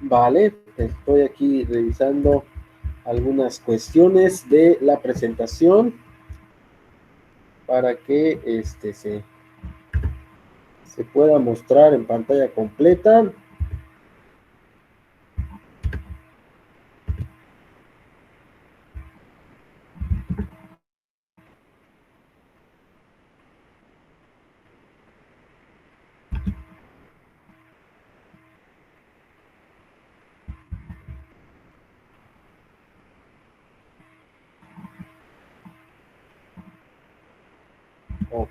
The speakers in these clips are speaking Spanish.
Vale, estoy aquí revisando algunas cuestiones de la presentación para que se pueda mostrar en pantalla completa. Ok.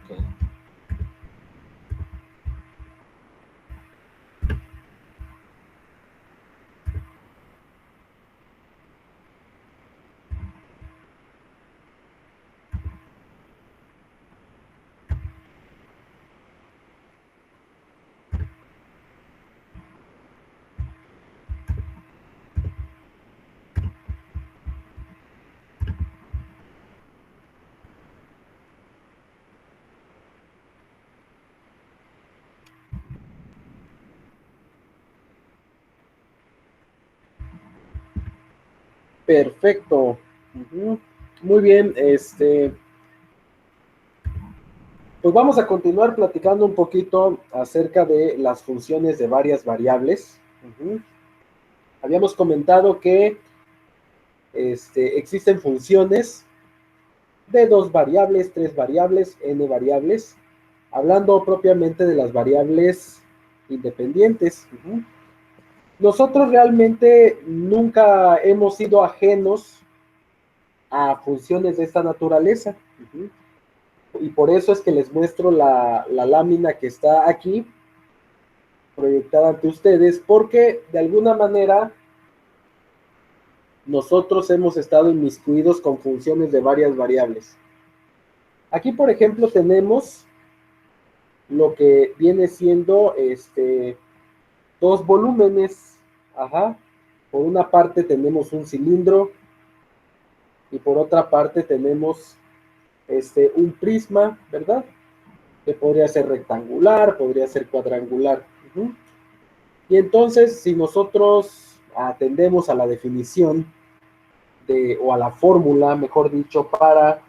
Perfecto. Muy bien, pues vamos a continuar platicando un poquito acerca de las funciones de varias variables. Habíamos comentado que existen funciones de 2 variables, 3 variables, n variables, hablando propiamente de las variables independientes. Nosotros realmente nunca hemos sido ajenos a funciones de esta naturaleza. Y por eso es que les muestro la lámina que está aquí proyectada ante ustedes, porque de alguna manera nosotros hemos estado inmiscuidos con funciones de varias variables. Aquí, por ejemplo, tenemos lo que viene siendo dos volúmenes. Por una parte tenemos un cilindro y por otra parte tenemos un prisma, ¿verdad? Que podría ser rectangular, podría ser cuadrangular. Y entonces, si nosotros atendemos a la definición o a la fórmula, mejor dicho, para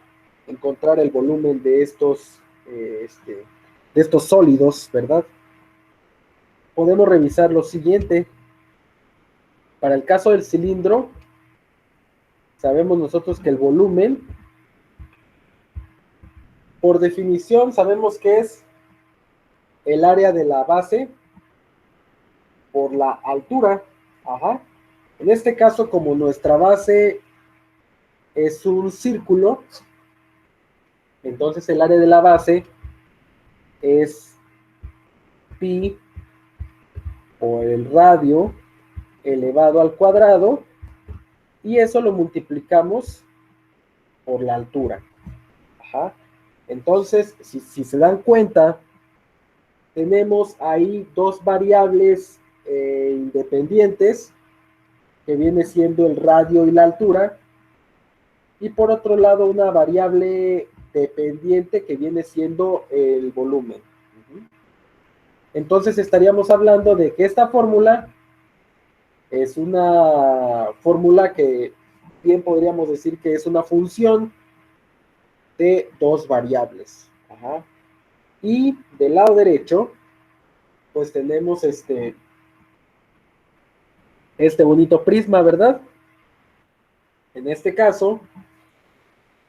encontrar el volumen de estos sólidos, ¿verdad? Podemos revisar lo siguiente. Para el caso del cilindro, sabemos nosotros que el volumen, por definición, sabemos que es el área de la base por la altura. En este caso, como nuestra base es un círculo, entonces el área de la base es pi por el radio elevado al cuadrado, y eso lo multiplicamos por la altura. Entonces, si se dan cuenta, tenemos ahí dos variables independientes, que viene siendo el radio y la altura, y por otro lado una variable dependiente que viene siendo el volumen. Entonces estaríamos hablando de que esta fórmula es una fórmula que bien podríamos decir que es una función de dos variables. Y del lado derecho, pues tenemos este bonito prisma, ¿verdad? En este caso,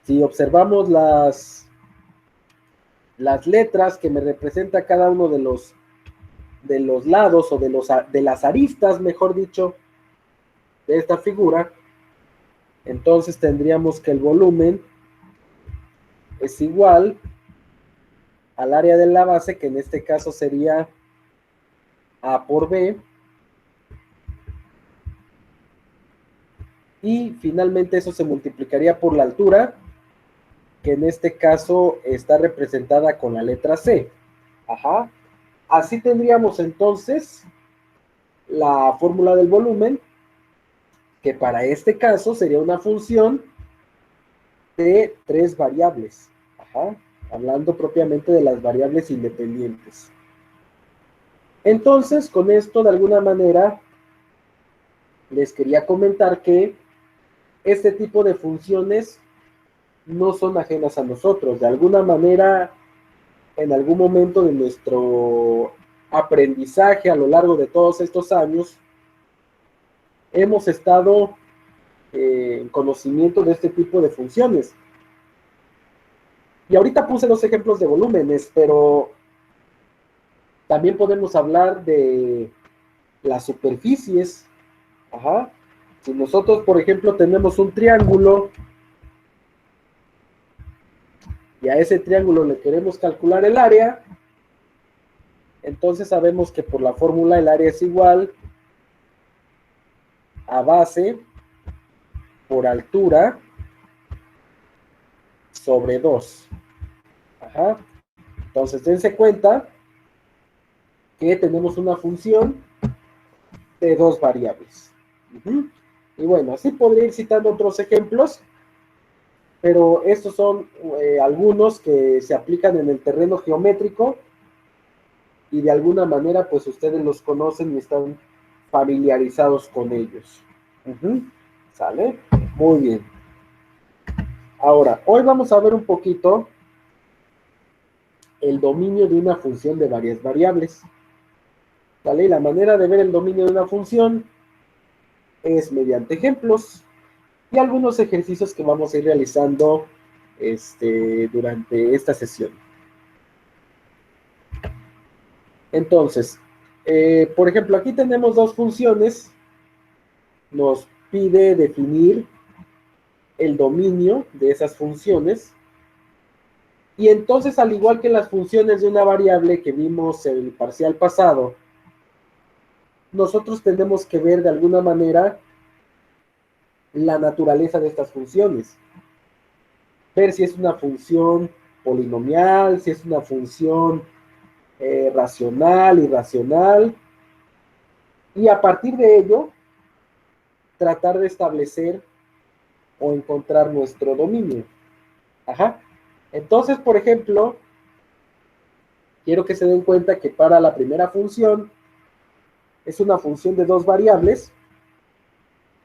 si observamos las letras que me representa cada uno de los lados, o de las aristas, mejor dicho, de esta figura, entonces tendríamos que el volumen es igual al área de la base, que en este caso sería A por B, y finalmente eso se multiplicaría por la altura, que en este caso está representada con la letra C. Así tendríamos entonces la fórmula del volumen, que para este caso sería una función de tres variables. Hablando propiamente de las variables independientes. Entonces, con esto, de alguna manera, les quería comentar que este tipo de funciones no son ajenas a nosotros. De alguna manera, en algún momento de nuestro aprendizaje a lo largo de todos estos años, hemos estado en conocimiento de este tipo de funciones. Y ahorita puse dos ejemplos de volúmenes, pero también podemos hablar de las superficies. Ajá. Si nosotros, por ejemplo, tenemos un triángulo y a ese triángulo le queremos calcular el área, entonces sabemos que por la fórmula el área es igual a base por altura sobre 2. Ajá. Entonces, dense cuenta que tenemos una función de dos variables. Y bueno, así podría ir citando otros ejemplos, pero estos son algunos que se aplican en el terreno geométrico y de alguna manera pues ustedes los conocen y están familiarizados con ellos. ¿Sale? Muy bien. Ahora, hoy vamos a ver un poquito el dominio de una función de varias variables. ¿Vale? Y la manera de ver el dominio de una función es mediante ejemplos y algunos ejercicios que vamos a ir realizando durante esta sesión. Entonces, por ejemplo, aquí tenemos dos funciones. Nos pide definir el dominio de esas funciones. Y entonces, al igual que las funciones de una variable que vimos en el parcial pasado, nosotros tenemos que ver de alguna manera la naturaleza de estas funciones. Ver si es una función polinomial, si es una función racional, irracional, y a partir de ello, tratar de establecer o encontrar nuestro dominio. Ajá. Entonces, por ejemplo, quiero que se den cuenta que para la primera función es una función de dos variables,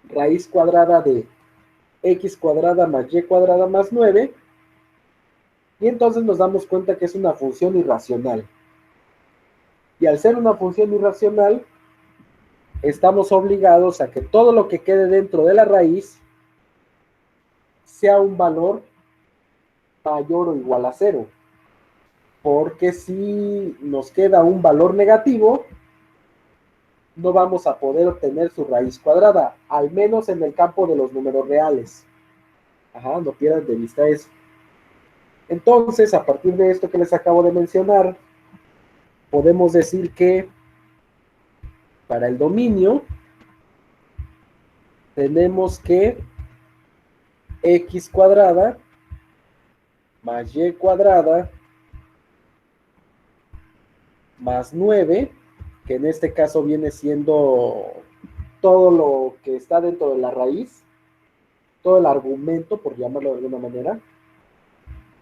raíz cuadrada de x cuadrada más y cuadrada más 9, y entonces nos damos cuenta que es una función irracional. Y al ser una función irracional, estamos obligados a que todo lo que quede dentro de la raíz sea un valor mayor o igual a 0. Porque si nos queda un valor negativo, no vamos a poder obtener su raíz cuadrada, al menos en el campo de los números reales. Ajá, no pierdan de vista eso. Entonces, a partir de esto que les acabo de mencionar, podemos decir que para el dominio tenemos que x cuadrada más y cuadrada más 9, que en este caso viene siendo todo lo que está dentro de la raíz, todo el argumento, por llamarlo de alguna manera,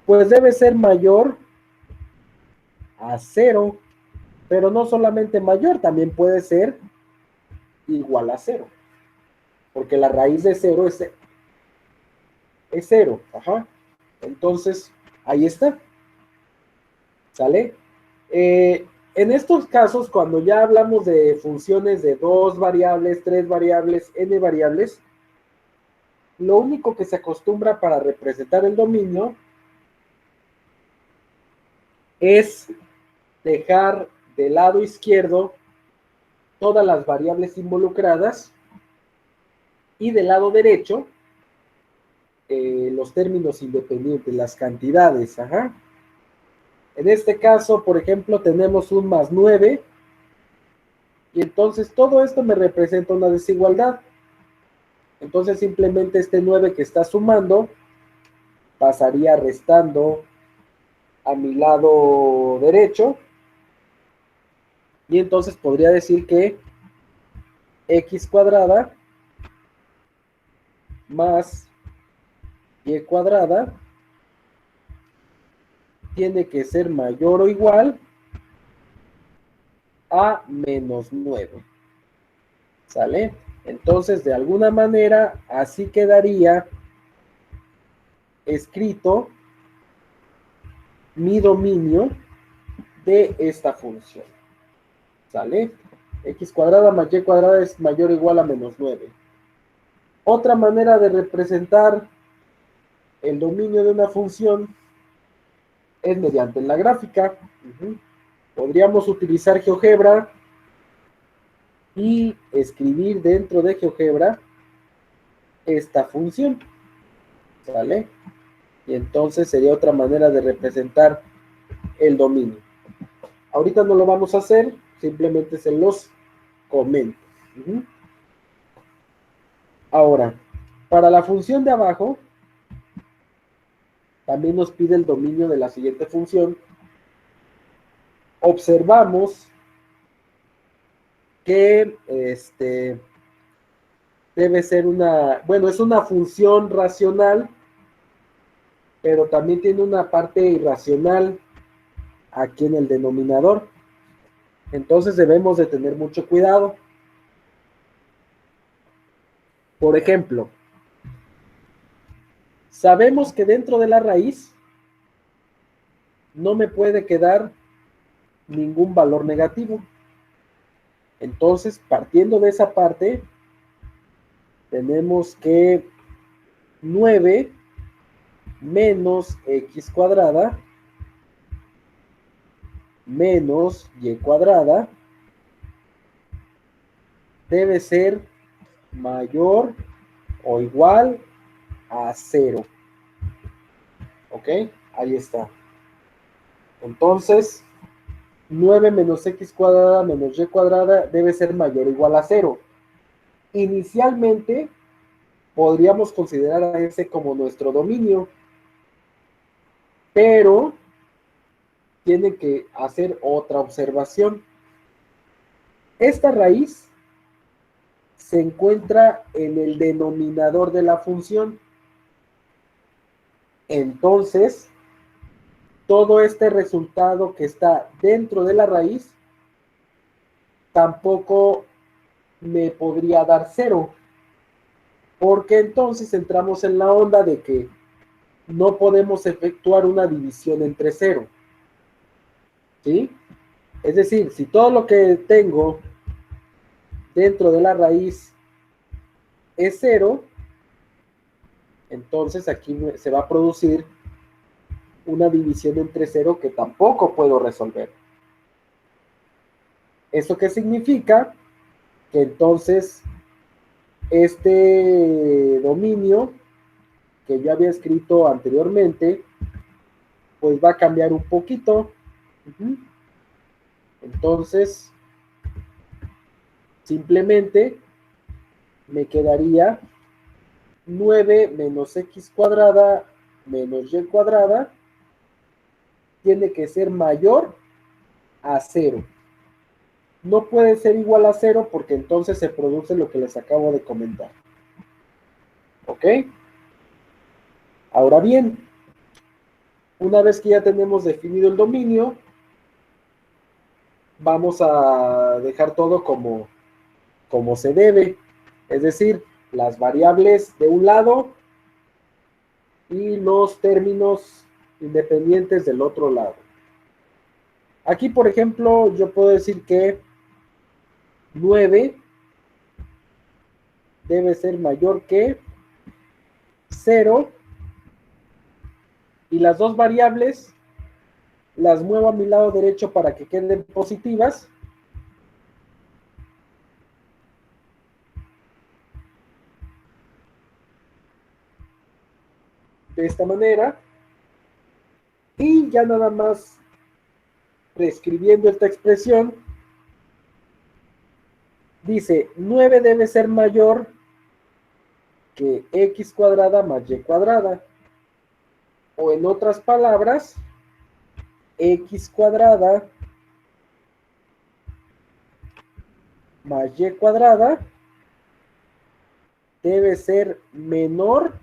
pues debe ser mayor a 0, pero no solamente mayor, también puede ser igual a 0, porque la raíz de 0 es 0, ajá. Entonces, ahí está, ¿sale? En estos casos, cuando ya hablamos de funciones de 2 variables, 3 variables, n variables, lo único que se acostumbra para representar el dominio es dejar del lado izquierdo todas las variables involucradas y del lado derecho los términos independientes, las cantidades. Ajá. En este caso, por ejemplo, tenemos un más 9 y entonces todo esto me representa una desigualdad. Entonces simplemente este 9 que está sumando pasaría restando a mi lado derecho y entonces podría decir que x cuadrada más y cuadrada tiene que ser mayor o igual a menos 9. ¿Sale? Entonces, de alguna manera, así quedaría escrito mi dominio de esta función. ¿Sale? X cuadrada más y cuadrada es mayor o igual a menos 9. Otra manera de representar el dominio de una función es mediante la gráfica. Podríamos utilizar GeoGebra y escribir dentro de GeoGebra esta función. ¿Sale? Y entonces sería otra manera de representar el dominio. Ahorita no lo vamos a hacer, simplemente se los comento. Ahora, para la función de abajo, también nos pide el dominio de la siguiente función. Observamos que debe ser es una función racional, pero también tiene una parte irracional aquí en el denominador. Entonces debemos de tener mucho cuidado. Por ejemplo, sabemos que dentro de la raíz no me puede quedar ningún valor negativo. Entonces, partiendo de esa parte, tenemos que 9 menos x cuadrada menos y cuadrada debe ser mayor o igual a 0. ¿Ok? Ahí está. Entonces, 9 menos x cuadrada menos y cuadrada debe ser mayor o igual a 0. Inicialmente, podríamos considerar a ese como nuestro dominio, pero tiene que hacer otra observación. Esta raíz se encuentra en el denominador de la función. Entonces, todo este resultado que está dentro de la raíz tampoco me podría dar 0, porque entonces entramos en la onda de que no podemos efectuar una división entre 0. ¿Sí? Es decir, si todo lo que tengo dentro de la raíz es 0, entonces aquí se va a producir una división entre 0 que tampoco puedo resolver. ¿Eso qué significa? Que entonces este dominio que yo había escrito anteriormente, pues va a cambiar un poquito. Entonces, simplemente me quedaría 9 menos x cuadrada menos y cuadrada tiene que ser mayor a 0. No puede ser igual a 0 porque entonces se produce lo que les acabo de comentar. ¿Ok? Ahora bien, una vez que ya tenemos definido el dominio, vamos a dejar todo como se debe. Es decir, las variables de un lado y los términos independientes del otro lado. Aquí, por ejemplo, yo puedo decir que 9 debe ser mayor que 0 y las dos variables las muevo a mi lado derecho para que queden positivas. De esta manera. Y ya nada más reescribiendo esta expresión, dice 9 debe ser mayor que x cuadrada más y cuadrada. O en otras palabras, x cuadrada más y cuadrada debe ser menor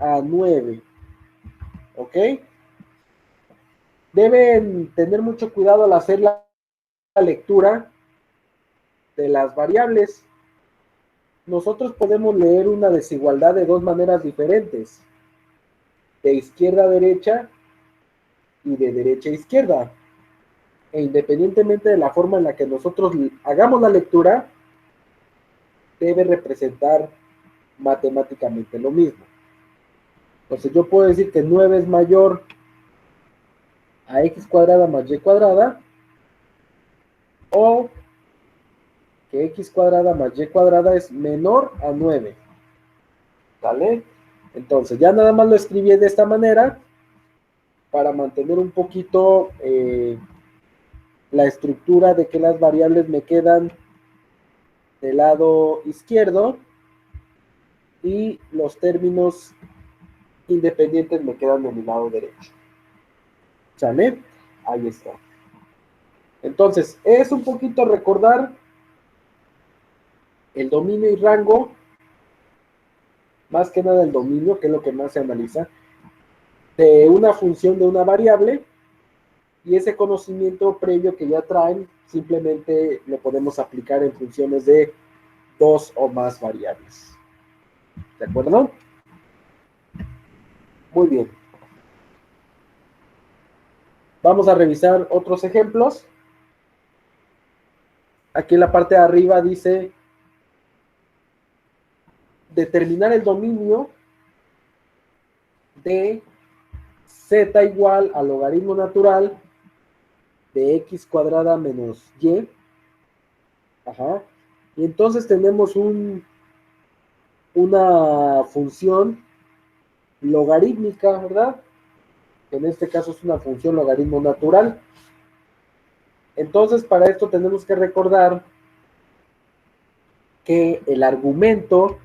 a 9. ¿Ok? Deben tener mucho cuidado al hacer la lectura de las variables, nosotros podemos leer una desigualdad de dos maneras diferentes, de izquierda a derecha y de derecha a izquierda. E independientemente de la forma en la que nosotros hagamos la lectura, debe representar matemáticamente lo mismo. Entonces yo puedo decir que 9 es mayor a x cuadrada más y cuadrada, o que x cuadrada más y cuadrada es menor a 9. ¿Vale? Entonces ya nada más lo escribí de esta manera para mantener un poquito la estructura de que las variables me quedan del lado izquierdo y los términos independientes me quedan de mi lado derecho. ¿Sale? Ahí está. Entonces, es un poquito recordar el dominio y rango, más que nada el dominio, que es lo que más se analiza, de una función de una variable, y ese conocimiento previo que ya traen, simplemente lo podemos aplicar en funciones de dos o más variables. ¿De acuerdo? Muy bien. Vamos a revisar otros ejemplos. Aquí en la parte de arriba dice determinar el dominio de z igual al logaritmo natural de x cuadrada menos y. Ajá. Y entonces tenemos una función logarítmica, ¿verdad? En este caso es una función logaritmo natural. Entonces, para esto tenemos que recordar que el argumento,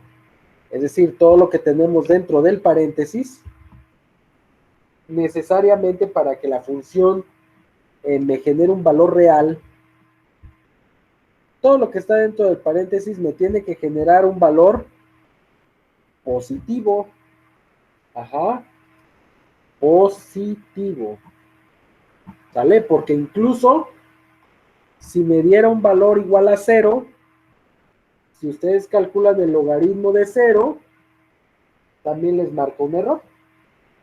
es decir, todo lo que tenemos dentro del paréntesis, necesariamente para que la función me genere un valor real, todo lo que está dentro del paréntesis me tiene que generar un valor positivo. Ajá. Positivo. ¿Sale? Porque incluso si me diera un valor igual a 0, si ustedes calculan el logaritmo de 0, también les marca un error.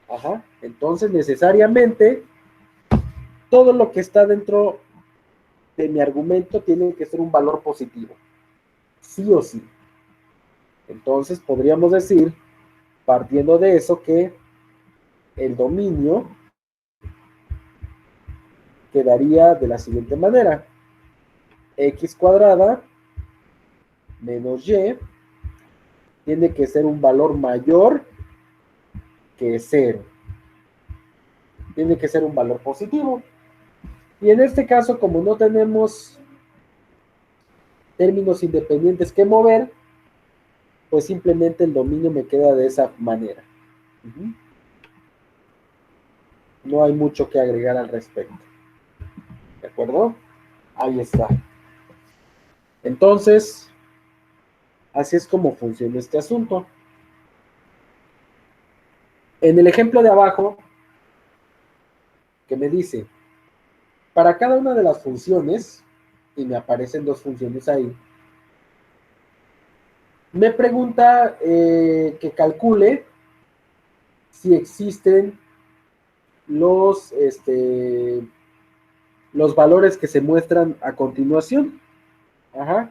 Ajá. Entonces, necesariamente, todo lo que está dentro de mi argumento tiene que ser un valor positivo. Sí o sí. Entonces, podríamos decir, partiendo de eso, que el dominio quedaría de la siguiente manera. X cuadrada menos y tiene que ser un valor mayor que 0. Tiene que ser un valor positivo. Y en este caso, como no tenemos términos independientes que mover, pues simplemente el dominio me queda de esa manera. No hay mucho que agregar al respecto. ¿De acuerdo? Ahí está. Entonces, así es como funciona este asunto. En el ejemplo de abajo, que me dice, para cada una de las funciones, y me aparecen dos funciones ahí, me pregunta que calcule si existen los valores que se muestran a continuación. Ajá.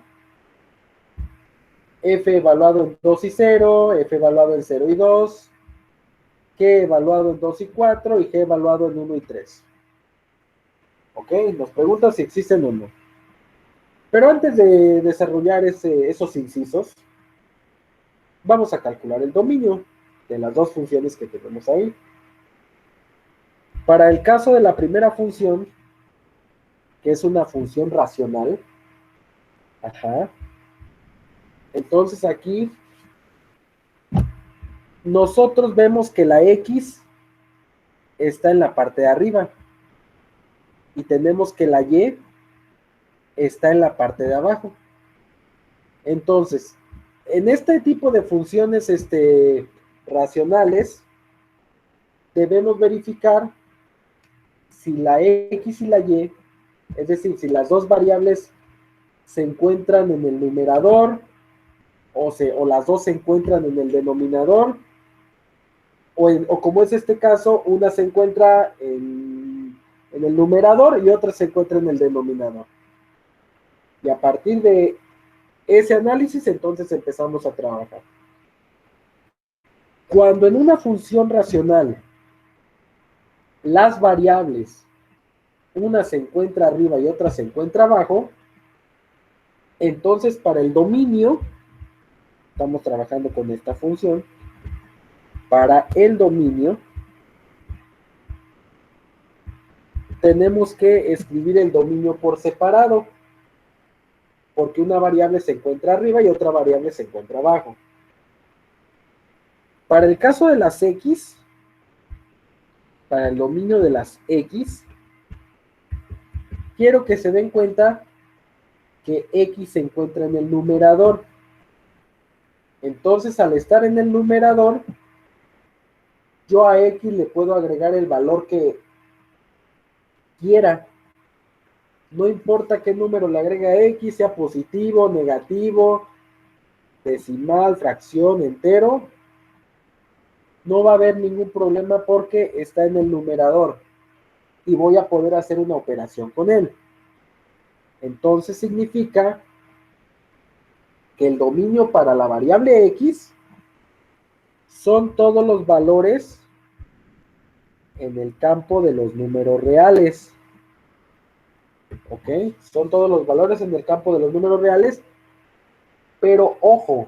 F evaluado en 2 y 0, F evaluado en 0 y 2, G evaluado en 2 y 4 y G evaluado en 1 y 3. ¿Ok? Nos pregunta si existen o no. Pero antes de desarrollar esos incisos, vamos a calcular el dominio de las dos funciones que tenemos ahí. Para el caso de la primera función, que es una función racional, ajá, entonces aquí nosotros vemos que la X está en la parte de arriba y tenemos que la Y está en la parte de abajo. Entonces, en este tipo de funciones racionales, debemos verificar si la X y la Y, es decir, si las dos variables se encuentran en el numerador o las dos se encuentran en el denominador, o como es este caso, una se encuentra en el numerador y otra se encuentra en el denominador. Y a partir de ese análisis, entonces empezamos a trabajar. Cuando en una función racional las variables, una se encuentra arriba y otra se encuentra abajo, entonces para el dominio, estamos trabajando con esta función, para el dominio, tenemos que escribir el dominio por separado, porque una variable se encuentra arriba y otra variable se encuentra abajo. Para el caso de las X, para el dominio de las X, quiero que se den cuenta que X se encuentra en el numerador. Entonces, al estar en el numerador, yo a X le puedo agregar el valor que quiera. No importa qué número le agregue a X, sea positivo, negativo, decimal, fracción, entero, no va a haber ningún problema porque está en el numerador y voy a poder hacer una operación con él. Entonces significa que el dominio para la variable X son todos los valores en el campo de los números reales. ¿Ok? Son todos los valores en el campo de los números reales. Pero ojo,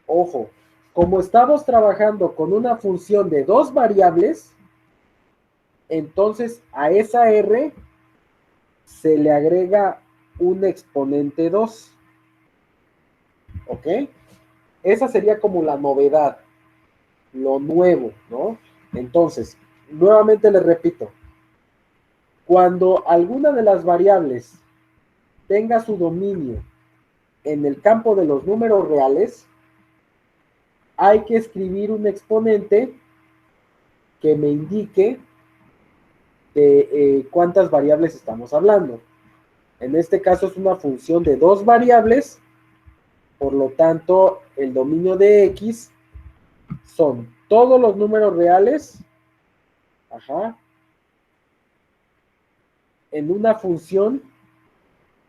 ojo, como estamos trabajando con una función de dos variables, entonces a esa R se le agrega un exponente 2. ¿Ok? Esa sería como la novedad, lo nuevo, ¿no? Entonces, nuevamente les repito, cuando alguna de las variables tenga su dominio en el campo de los números reales, hay que escribir un exponente que me indique de cuántas variables estamos hablando. En este caso es una función de dos variables, por lo tanto el dominio de X son todos los números reales, en una función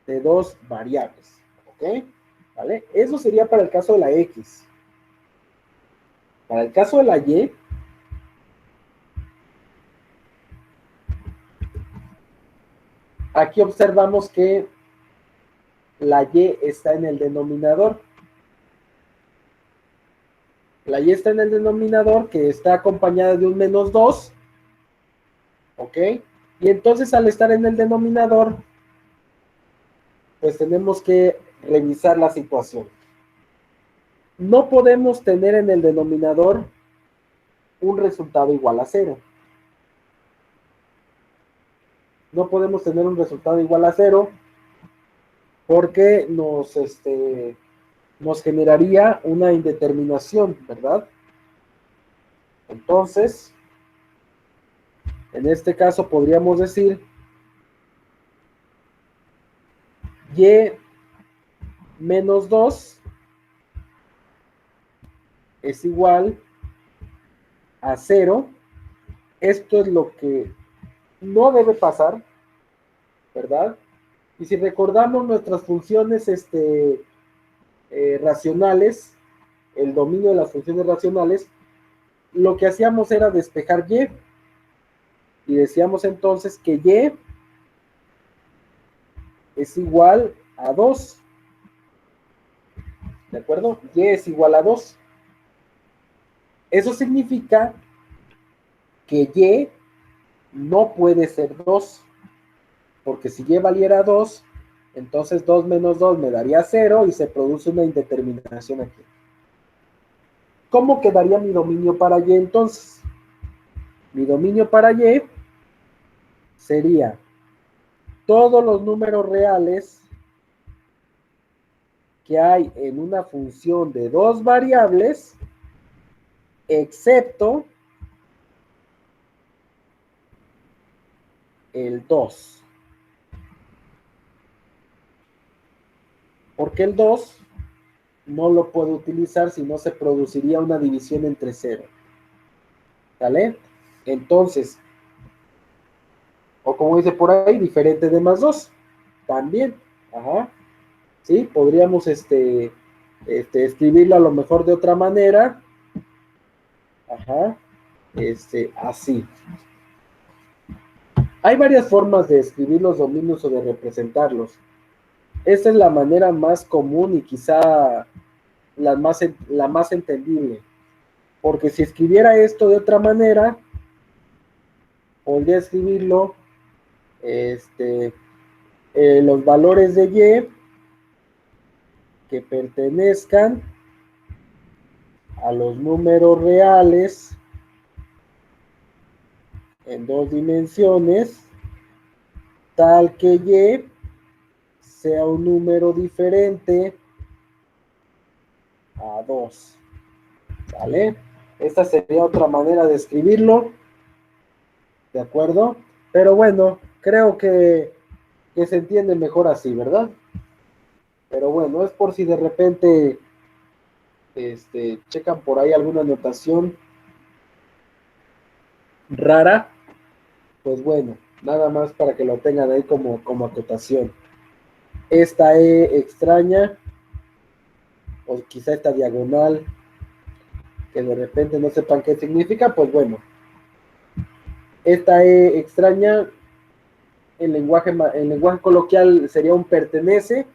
de dos variables, ¿ok? ¿Vale? Eso sería para el caso de la X. Para el caso de la Y, aquí observamos que la Y está en el denominador. La Y está en el denominador, que está acompañada de un menos 2, ¿ok? Y entonces al estar en el denominador, pues tenemos que revisar la situación. No podemos tener en el denominador un resultado igual a 0. No podemos tener un resultado igual a 0 porque nos generaría una indeterminación, ¿verdad? Entonces, en este caso podríamos decir y menos 2 es igual a 0. Esto es lo que no debe pasar, ¿verdad? Y si recordamos nuestras funciones racionales, el dominio de las funciones racionales, lo que hacíamos era despejar y decíamos entonces que y es igual a 2, ¿de acuerdo? Y es igual a 2. Eso significa que y no puede ser 2, porque si y valiera 2, entonces 2 menos 2 me daría 0 y se produce una indeterminación aquí. ¿Cómo quedaría mi dominio para y entonces? Mi dominio para y sería todos los números reales que hay en una función de dos variables, excepto el 2. ¿Por qué el 2? no lo puedo utilizar si no se produciría una división entre 0. ¿Vale? Entonces, o como dice por ahí, diferente de más 2. También, ajá. ¿Sí? Podríamos escribirlo a lo mejor de otra manera. Ajá. Así. Hay varias formas de escribir los dominios o de representarlos. Esta es la manera más común y quizá la más entendible. Porque si escribiera esto de otra manera, podría escribirlo los valores de Y que pertenezcan a los números reales en 2 dimensiones, tal que Y sea un número diferente a 2. ¿Vale? Esta sería otra manera de escribirlo. ¿De acuerdo? Pero bueno, creo que se entiende mejor así, ¿verdad? Pero bueno, es por si de repente checan por ahí alguna anotación rara, pues bueno, nada más para que lo tengan ahí como acotación. Esta E extraña, o quizá esta diagonal, que de repente no sepan qué significa, pues bueno, esta E extraña, en lenguaje coloquial sería un pertenece,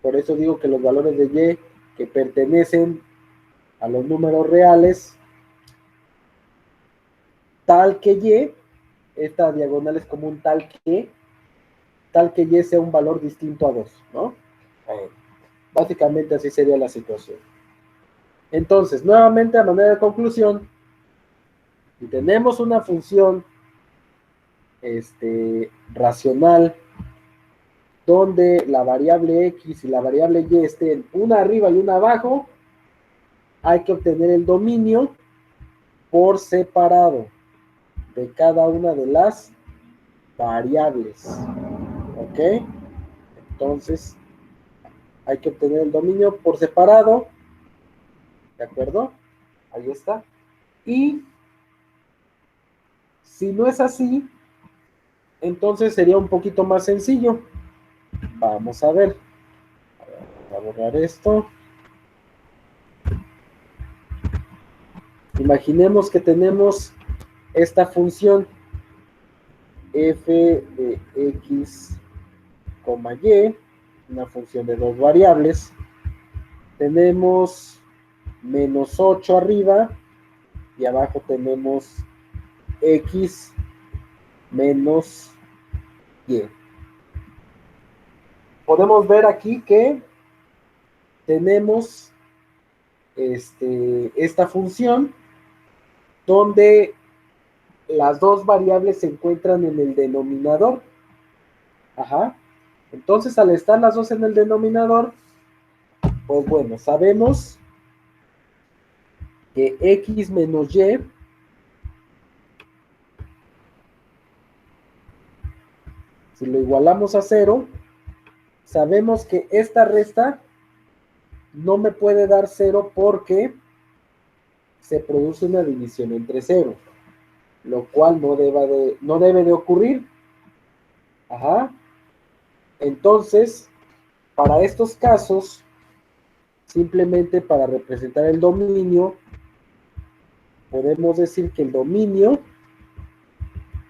por eso digo que los valores de Y que pertenecen a los números reales, tal que Y, esta diagonal es como un tal que Y sea un valor distinto a 2, ¿no? Básicamente así sería la situación. Entonces, nuevamente a manera de conclusión, si tenemos una función racional donde la variable x y la variable y estén una arriba y una abajo, hay que obtener el dominio por separado de cada una de las variables. ¿Ok? Entonces, hay que obtener el dominio por separado. ¿De acuerdo? Ahí está. Y si no es así, entonces sería un poquito más sencillo. Vamos a ver. Voy a borrar esto. Imaginemos que tenemos esta función f de x, y, una función de 2 variables. Tenemos menos 8 arriba y abajo tenemos x menos y. Podemos ver aquí que tenemos esta función donde las dos variables se encuentran en el denominador. Ajá. Entonces, al estar las dos en el denominador, pues bueno, sabemos que x menos y si lo igualamos a 0, sabemos que esta resta no me puede dar 0 porque se produce una división entre 0, lo cual no debe de ocurrir. Ajá. Entonces, para estos casos, simplemente para representar el dominio, podemos decir que el dominio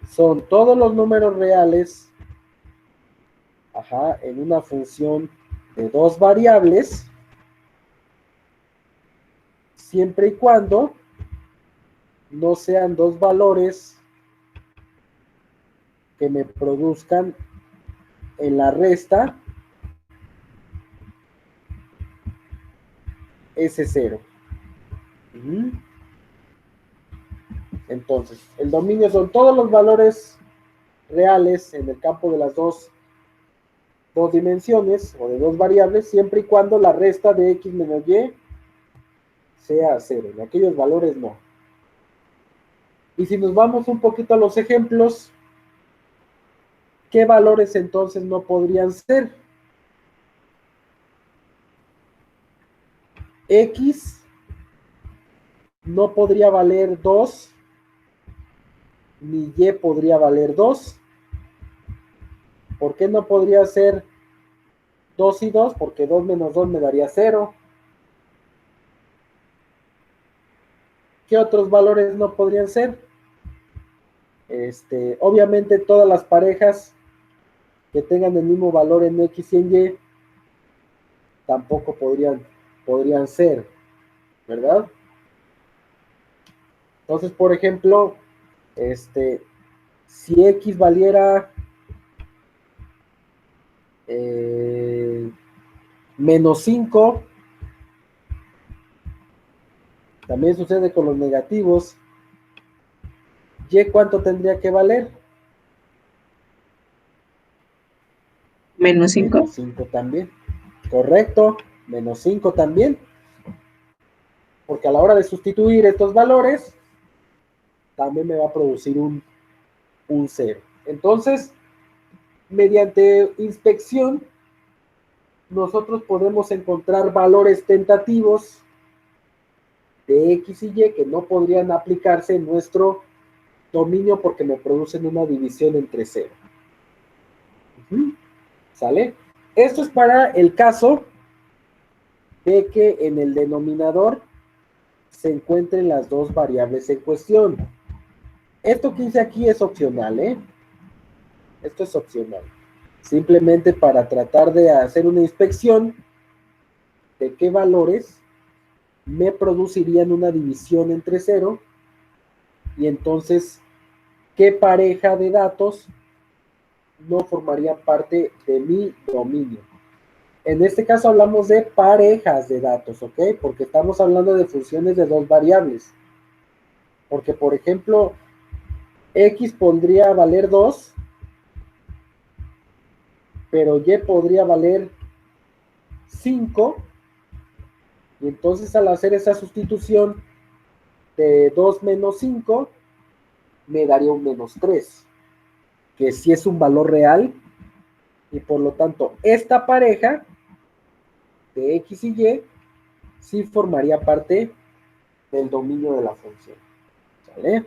son todos los números reales, ajá, en una función de 2 variables, siempre y cuando no sean 2 valores que me produzcan en la resta ese 0. Entonces, el dominio son todos los valores reales en el campo de las dos dimensiones o de 2 variables, siempre y cuando la resta de x menos y sea 0. En aquellos valores no. Y si nos vamos un poquito a los ejemplos, ¿qué valores entonces no podrían ser? X no podría valer 2, ni Y podría valer 2. ¿Por qué no podría ser 2 y 2? Porque 2 menos 2 me daría 0. ¿Qué otros valores no podrían ser? Obviamente todas las parejas que tengan el mismo valor en X y en Y tampoco podrían ser, ¿verdad? Entonces, por ejemplo, si X valiera menos 5, también sucede con los negativos. ¿Y cuánto tendría que valer? Menos 5. Menos 5 también. Correcto, menos 5 también. Porque a la hora de sustituir estos valores, también me va a producir un 0. Entonces, mediante inspección, nosotros podemos encontrar valores tentativos de X y Y que no podrían aplicarse en nuestro dominio porque me producen una división entre 0. ¿Sale? Esto es para el caso de que en el denominador se encuentren las dos variables en cuestión. Esto que hice aquí es opcional, ¿eh? Esto es opcional. Simplemente para tratar de hacer una inspección de qué valores me producirían una división entre 0 y entonces qué pareja de datos no formarían parte de mi dominio. En este caso hablamos de parejas de datos, ¿ok? Porque estamos hablando de funciones de dos variables. Porque, por ejemplo, X podría valer 2, pero Y podría valer 5. Y entonces al hacer esa sustitución de 2 menos 5, me daría un menos 3, que sí es un valor real. Y por lo tanto, esta pareja de X y Y sí formaría parte del dominio de la función. ¿Vale?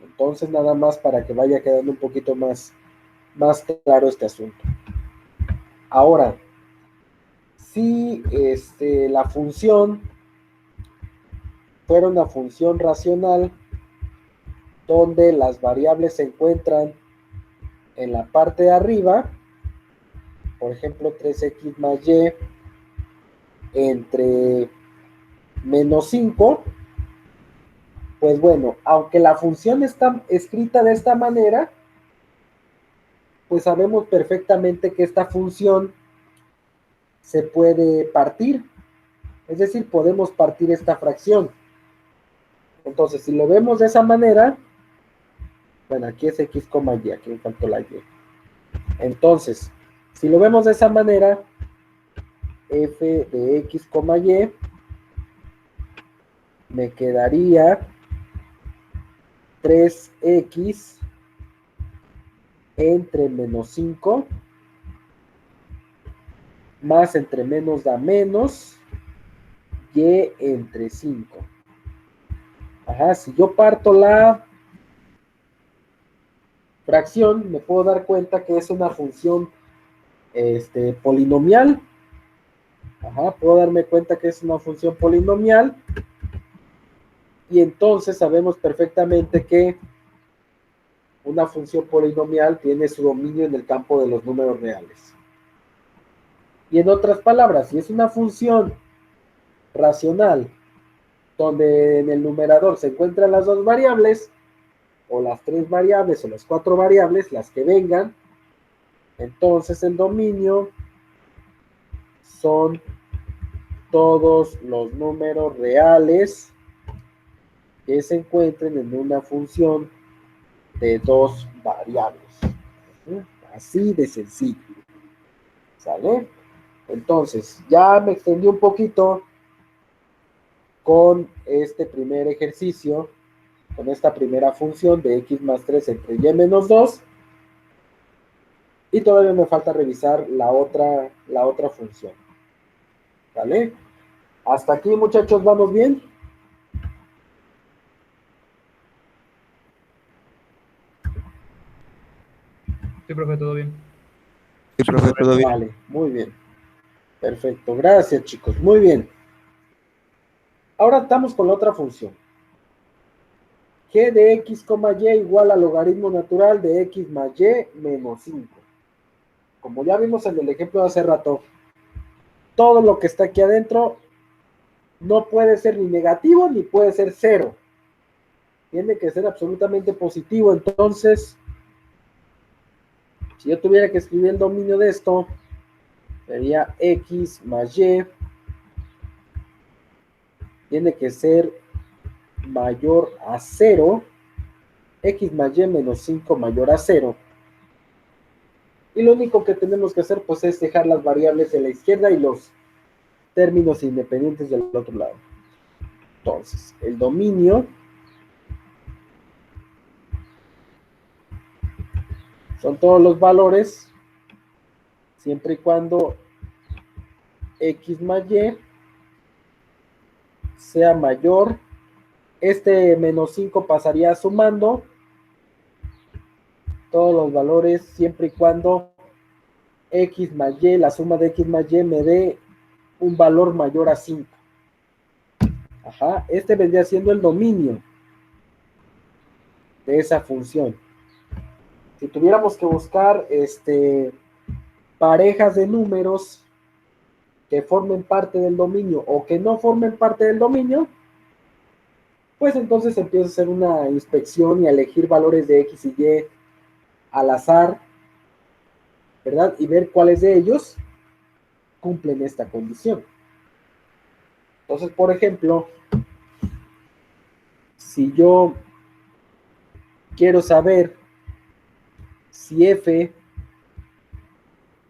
Entonces, nada más para que vaya quedando un poquito más claro este asunto. Ahora, si la función fuera una función racional donde las variables se encuentran en la parte de arriba, por ejemplo 3x más y entre menos 5, pues bueno, aunque la función está escrita de esta manera, pues sabemos perfectamente que esta función se puede partir, es decir, podemos partir esta fracción. Entonces, si lo vemos de esa manera, bueno, aquí es x, y, aquí me faltó la y. Entonces, si lo vemos de esa manera, f de x, y me quedaría 3x entre menos 5 más entre menos da menos y entre 5. Ajá, si yo parto la fracción, me puedo dar cuenta que es una función polinomial. Ajá, puedo darme cuenta que es una función polinomial. Y entonces sabemos perfectamente que una función polinomial tiene su dominio en el campo de los números reales. Y en otras palabras, si es una función racional donde en el numerador se encuentran las dos variables, o las 3 variables, o las 4 variables, las que vengan, entonces el dominio son todos los números reales que se encuentren en una función de dos variables. Así de sencillo. ¿Sale? Entonces, ya me extendí un poquito con este primer ejercicio, con esta primera función de x más 3 entre y menos 2. Y todavía me falta revisar la otra función. ¿Vale? Hasta aquí, muchachos, ¿vamos bien? Sí, profe, todo bien. Sí, profe, todo bien. Vale, muy bien. Perfecto, gracias, chicos. Muy bien. Ahora estamos con la otra función. G de x, y igual al logaritmo natural de x más y menos 5. Como ya vimos en el ejemplo de hace rato, todo lo que está aquí adentro no puede ser ni negativo ni puede ser cero. Tiene que ser absolutamente positivo. Entonces, si yo tuviera que escribir el dominio de esto, sería x más y. Tiene que ser mayor a 0. X más y menos 5 mayor a 0. Y lo único que tenemos que hacer pues es dejar las variables de la izquierda y los términos independientes del otro lado. Entonces, el dominio son todos los valores siempre y cuando x más y sea mayor. Este menos 5 pasaría sumando todos los valores siempre y cuando x más y, la suma de x más y me dé un valor mayor a 5. Ajá, este vendría siendo el dominio de esa función. Si tuviéramos que buscar parejas de números que formen parte del dominio o que no formen parte del dominio, pues entonces empiezo a hacer una inspección y a elegir valores de x y y al azar, ¿verdad? Y ver cuáles de ellos cumplen esta condición. Entonces, por ejemplo, si yo quiero saber si f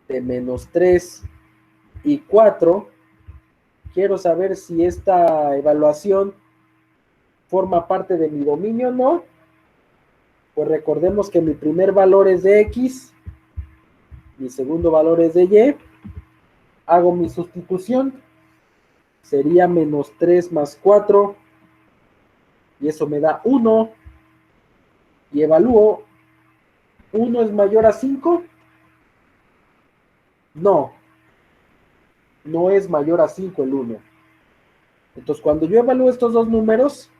de menos 3 y 4, quiero saber si esta evaluación forma parte de mi dominio o no, pues recordemos que mi primer valor es de x, mi segundo valor es de y, hago mi sustitución, sería menos 3 más 4, y eso me da 1, y evalúo, ¿1 es mayor a 5? No, no es mayor a 5 el 1. Entonces, cuando yo evalúo estos dos números,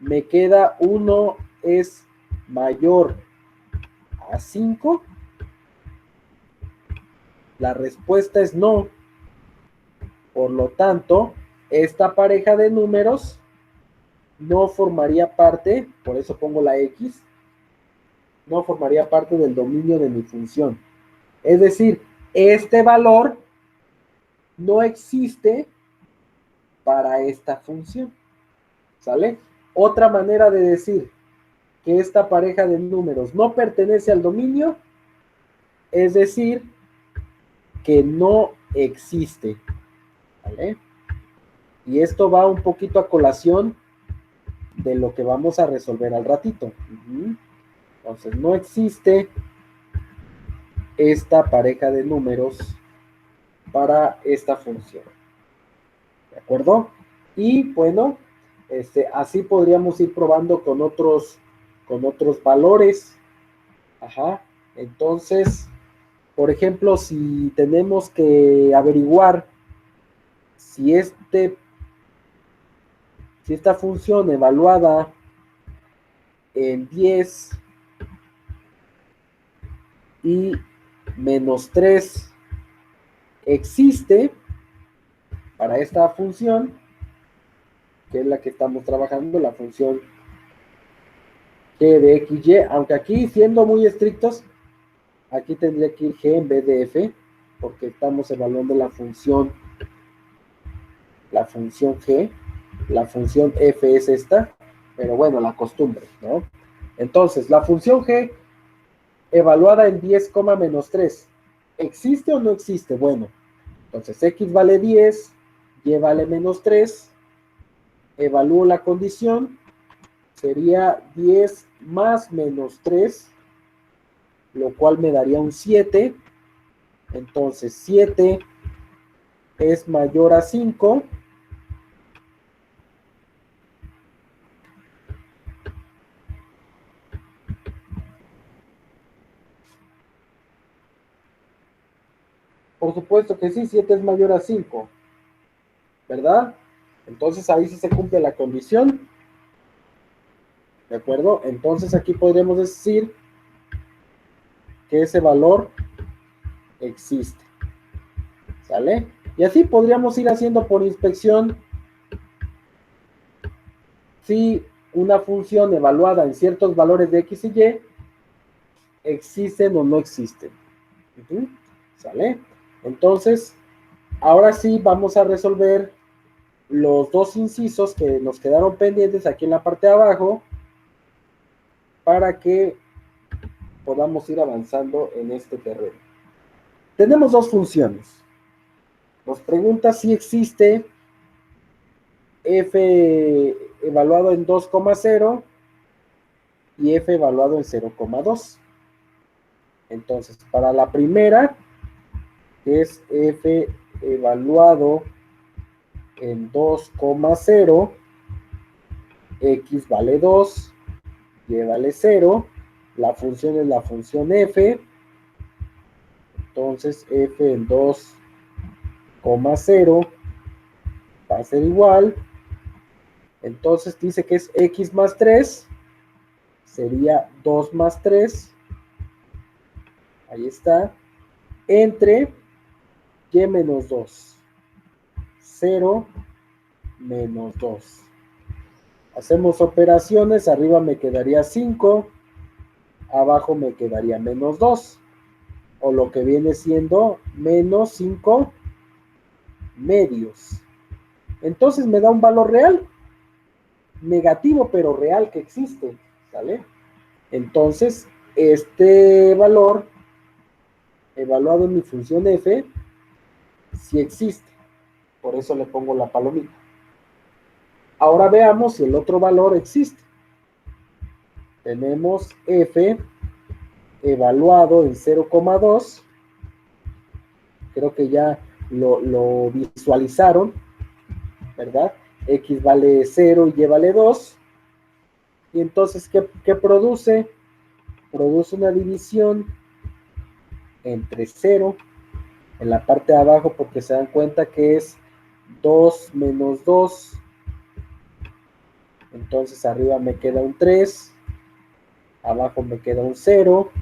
me queda 1 es mayor a 5. La respuesta es no. Por lo tanto, esta pareja de números no formaría parte, por eso pongo la x, no formaría parte del dominio de mi función. Es decir, este valor no existe para esta función. ¿Sale? Otra manera de decir que esta pareja de números no pertenece al dominio, es decir, que no existe. ¿Vale? Y esto va un poquito a colación de lo que vamos a resolver al ratito. Entonces, no existe esta pareja de números para esta función. ¿De acuerdo? Y bueno, así podríamos ir probando con otros valores. Ajá. Entonces, por ejemplo, si tenemos que averiguar si esta función evaluada en 10 y menos 3 existe para esta función, que es la que estamos trabajando, la función g de x, y, aunque aquí siendo muy estrictos, aquí tendría que ir g en vez de f, porque estamos evaluando la función g, la función f es esta, pero bueno, la costumbre, ¿no? Entonces, la función g evaluada en 10, menos 3, ¿existe o no existe? Bueno, entonces x vale 10, y vale menos 3, evalúo la condición, sería 10 más menos 3, lo cual me daría un 7, entonces 7 es mayor a 5, Por supuesto que sí, 7 es mayor a 5, ¿verdad? Entonces ahí sí se cumple la condición, ¿de acuerdo? Entonces aquí podríamos decir que ese valor existe, ¿sale? Y así podríamos ir haciendo por inspección si una función evaluada en ciertos valores de x y y existen o no existen. ¿Sale? Entonces, ahora sí vamos a resolver los dos incisos que nos quedaron pendientes aquí en la parte de abajo para que podamos ir avanzando en este terreno. Tenemos dos funciones. Nos pregunta si existe f evaluado en 2,0 y f evaluado en 0,2. Entonces, para la primera, que es f evaluado en 2,0, x vale 2, y vale 0, la función es la función f, entonces f en 2,0 va a ser igual, entonces dice que es x más 3, sería 2 más 3, ahí está, entre y menos 2, 0 menos 2. Hacemos operaciones, arriba me quedaría 5, abajo me quedaría menos 2, o lo que viene siendo menos 5 medios. Entonces me da un valor real, negativo pero real que existe, ¿sale? Entonces, este valor evaluado en mi función f, sí existe, por eso le pongo la palomita. Ahora veamos si el otro valor existe. Tenemos f evaluado en 0,2, creo que ya lo visualizaron, ¿verdad? X vale 0 y Y vale 2, y entonces, ¿qué produce? Produce una división entre 0 en la parte de abajo, porque se dan cuenta que es 2 menos 2, entonces arriba me queda un 3, abajo me queda un 0,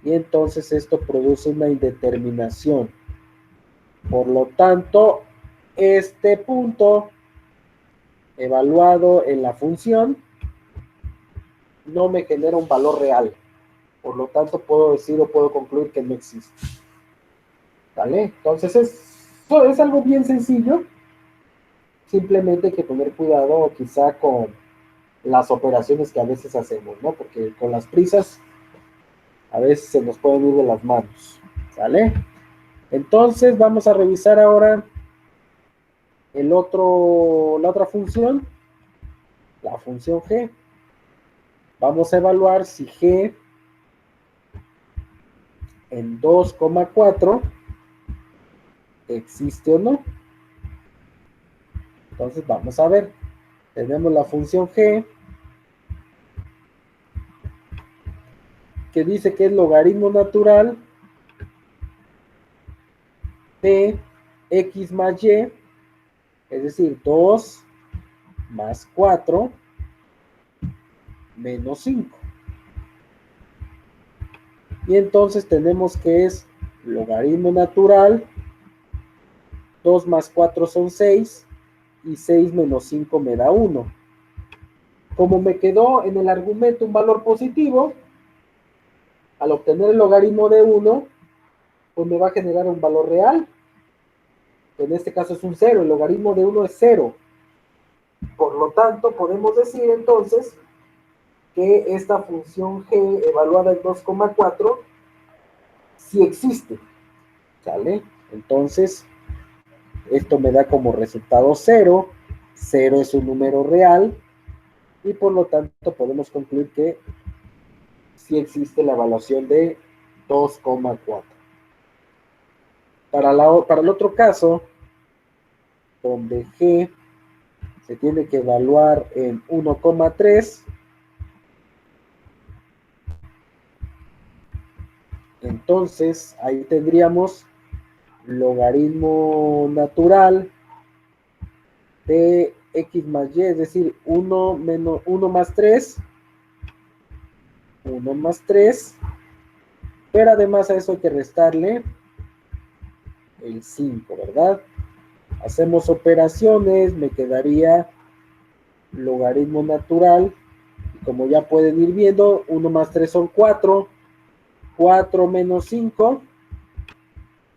y entonces esto produce una indeterminación. Por lo tanto, este punto evaluado en la función no me genera un valor real. Por lo tanto, puedo decir o puedo concluir que no existe. ¿Vale? Entonces, es algo bien sencillo. Simplemente hay que tener cuidado quizá con las operaciones que a veces hacemos, ¿no? Porque con las prisas a veces se nos pueden ir de las manos. ¿Sale? Entonces, vamos a revisar ahora la otra función, la función g. Vamos a evaluar si g en 2,4 existe o no. Entonces vamos a ver. Tenemos la función g que dice que es logaritmo natural de x más y, es decir, 2 más 4 menos 5. Y entonces tenemos que es logaritmo natural, 2 más 4 son 6, y 6 menos 5 me da 1. Como me quedó en el argumento un valor positivo, al obtener el logaritmo de 1, pues me va a generar un valor real. En este caso es un 0, el logaritmo de 1 es 0. Por lo tanto, podemos decir entonces que esta función g evaluada en 2,4 sí existe. ¿Sale? Entonces, esto me da como resultado 0. 0 es un número real y por lo tanto podemos concluir que sí existe la evaluación de 2,4. Para el otro caso, donde g se tiene que evaluar en 1,3, entonces ahí tendríamos logaritmo natural de x más y, es decir, 1 más 3, 1 más 3, pero además a eso hay que restarle el 5, ¿verdad? Hacemos operaciones, me quedaría logaritmo natural, y como ya pueden ir viendo, 1 más 3 son 4, 4 menos 5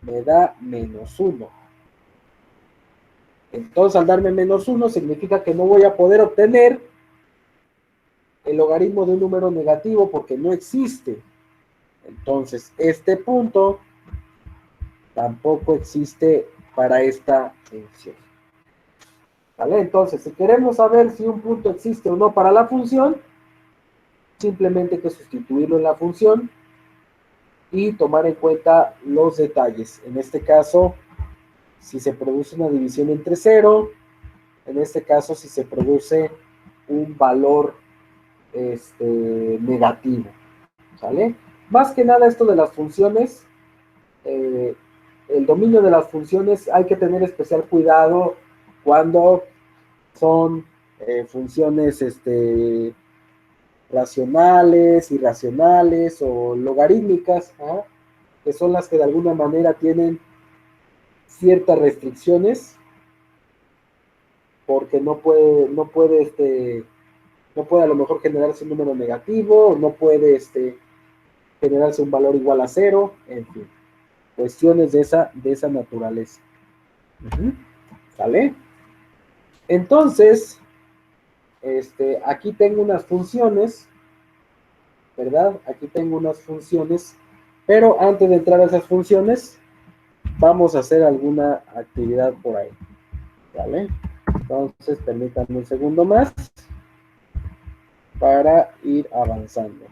me da menos 1. Entonces, al darme menos 1, significa que no voy a poder obtener el logaritmo de un número negativo porque no existe. Entonces, este punto tampoco existe para esta función. ¿Vale? Entonces, si queremos saber si un punto existe o no para la función, simplemente hay que sustituirlo en la función y tomar en cuenta los detalles. En este caso, si se produce una división entre 0, en este caso, si se produce un valor negativo. ¿Sale? Más que nada esto de las funciones, el dominio de las funciones hay que tener especial cuidado cuando son funciones racionales, irracionales o logarítmicas, ¿ah? Que son las que de alguna manera tienen ciertas restricciones porque no puede a lo mejor generarse un número negativo, no puede generarse un valor igual a 0, en fin, cuestiones de esa naturaleza. ¿Sale? Entonces, aquí tengo unas funciones, ¿verdad? Aquí tengo unas funciones, pero antes de entrar a esas funciones, vamos a hacer alguna actividad por ahí. ¿Vale? Entonces, permítanme un segundo más para ir avanzando.